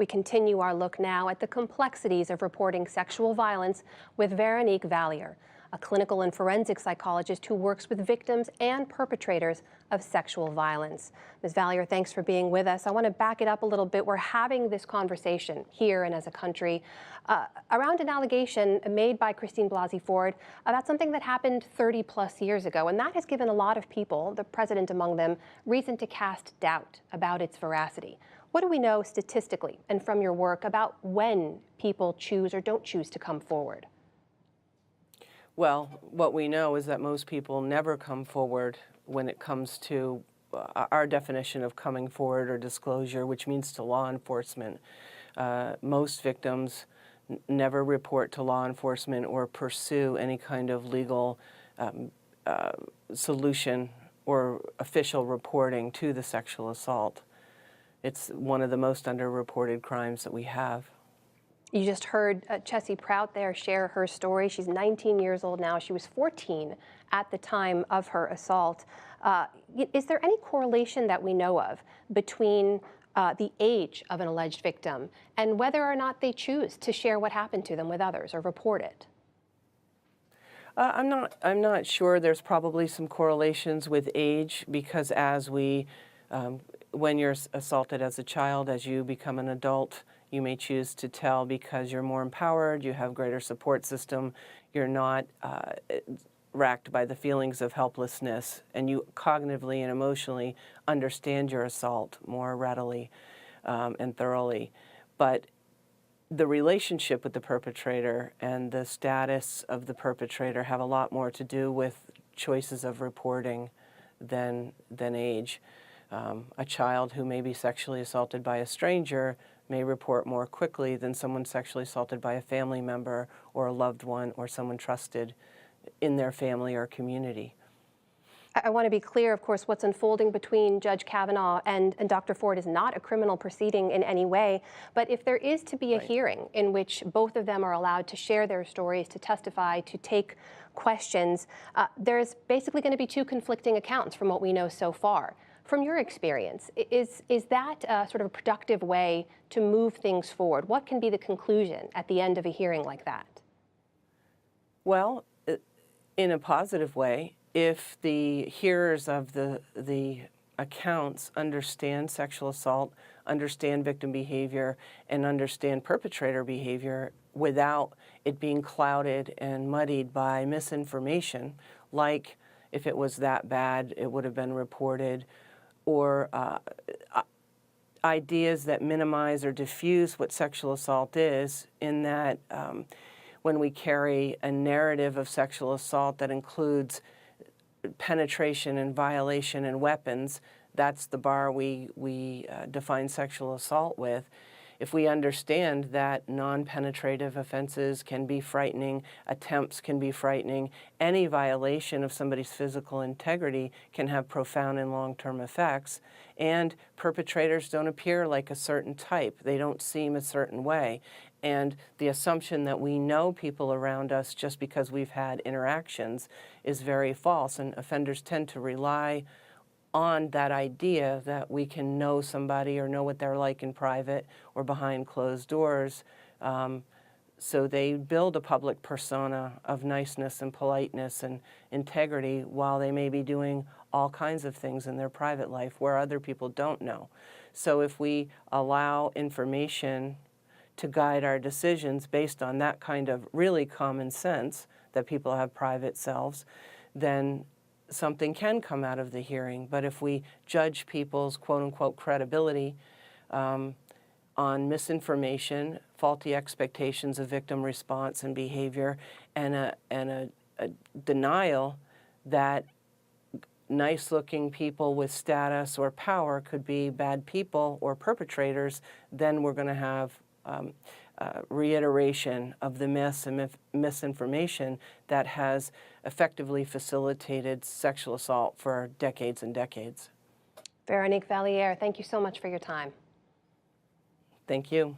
We continue our look now at the complexities of reporting sexual violence with Veronique Valliere, a clinical and forensic psychologist who works with victims and perpetrators of sexual violence. Ms. Valliere, thanks for being with us. I want to back it up a little bit. We're having this conversation here and as a country around an allegation made by Christine Blasey Ford about something that happened 30 plus years ago. And that has given a lot of people, the president among them, reason to cast doubt about its veracity. What do we know statistically and from your work about when people choose or don't choose to come forward? Well, what we know is that most people never come forward when it comes to our definition of coming forward or disclosure, which means to law enforcement. Most victims never report to law enforcement or pursue any kind of legal solution or official reporting to the sexual assault. It's one of the most underreported crimes that we have. You just heard Chessie Prout there share her story. She's 19 years old now. She was 14 at the time of her assault. Is there any correlation that we know of between the age of an alleged victim and whether or not they choose to share what happened to them with others or report it? I'm not sure. There's probably some correlations with age because as we when you're assaulted as a child, as you become an adult, you may choose to tell because you're more empowered, you have greater support system, you're not racked by the feelings of helplessness, and you cognitively and emotionally understand your assault more readily and thoroughly. But the relationship with the perpetrator and the status of the perpetrator have a lot more to do with choices of reporting than age. A child who may be sexually assaulted by a stranger may report more quickly than someone sexually assaulted by a family member or a loved one or someone trusted in their family or community. I want to be clear, of course, what's unfolding between Judge Kavanaugh and Dr. Ford is not a criminal proceeding in any way. But if there is to be a hearing in which both of them are allowed to share their stories, to testify, to take questions, there's basically going to be two conflicting accounts from what we know so far. From your experience, is that sort of a productive way to move things forward? What can be the conclusion at the end of a hearing like that? Well, in a positive way, if the hearers of the accounts understand sexual assault, understand victim behavior, and understand perpetrator behavior without it being clouded and muddied by misinformation, like if it was that bad, it would have been reported, or ideas that minimize or diffuse what sexual assault is, in that when we carry a narrative of sexual assault that includes penetration and violation and weapons, that's the bar we define sexual assault with. If we understand that non-penetrative offenses can be frightening, attempts can be frightening, any violation of somebody's physical integrity can have profound and long-term effects, and perpetrators don't appear like a certain type, they don't seem a certain way, and the assumption that we know people around us just because we've had interactions is very false, and offenders tend to rely on that idea that we can know somebody or know what they're like in private or behind closed doors. So they build a public persona of niceness and politeness and integrity while they may be doing all kinds of things in their private life where other people don't know. So if we allow information to guide our decisions based on that kind of really common sense that people have private selves, then something can come out of the hearing. But if we judge people's quote-unquote credibility on misinformation, faulty expectations of victim response and behavior, and a denial that nice-looking people with status or power could be bad people or perpetrators, then we're going to have reiteration of the myths and misinformation that has effectively facilitated sexual assault for decades and decades. Veronique Valliere, thank you so much for your time. Thank you.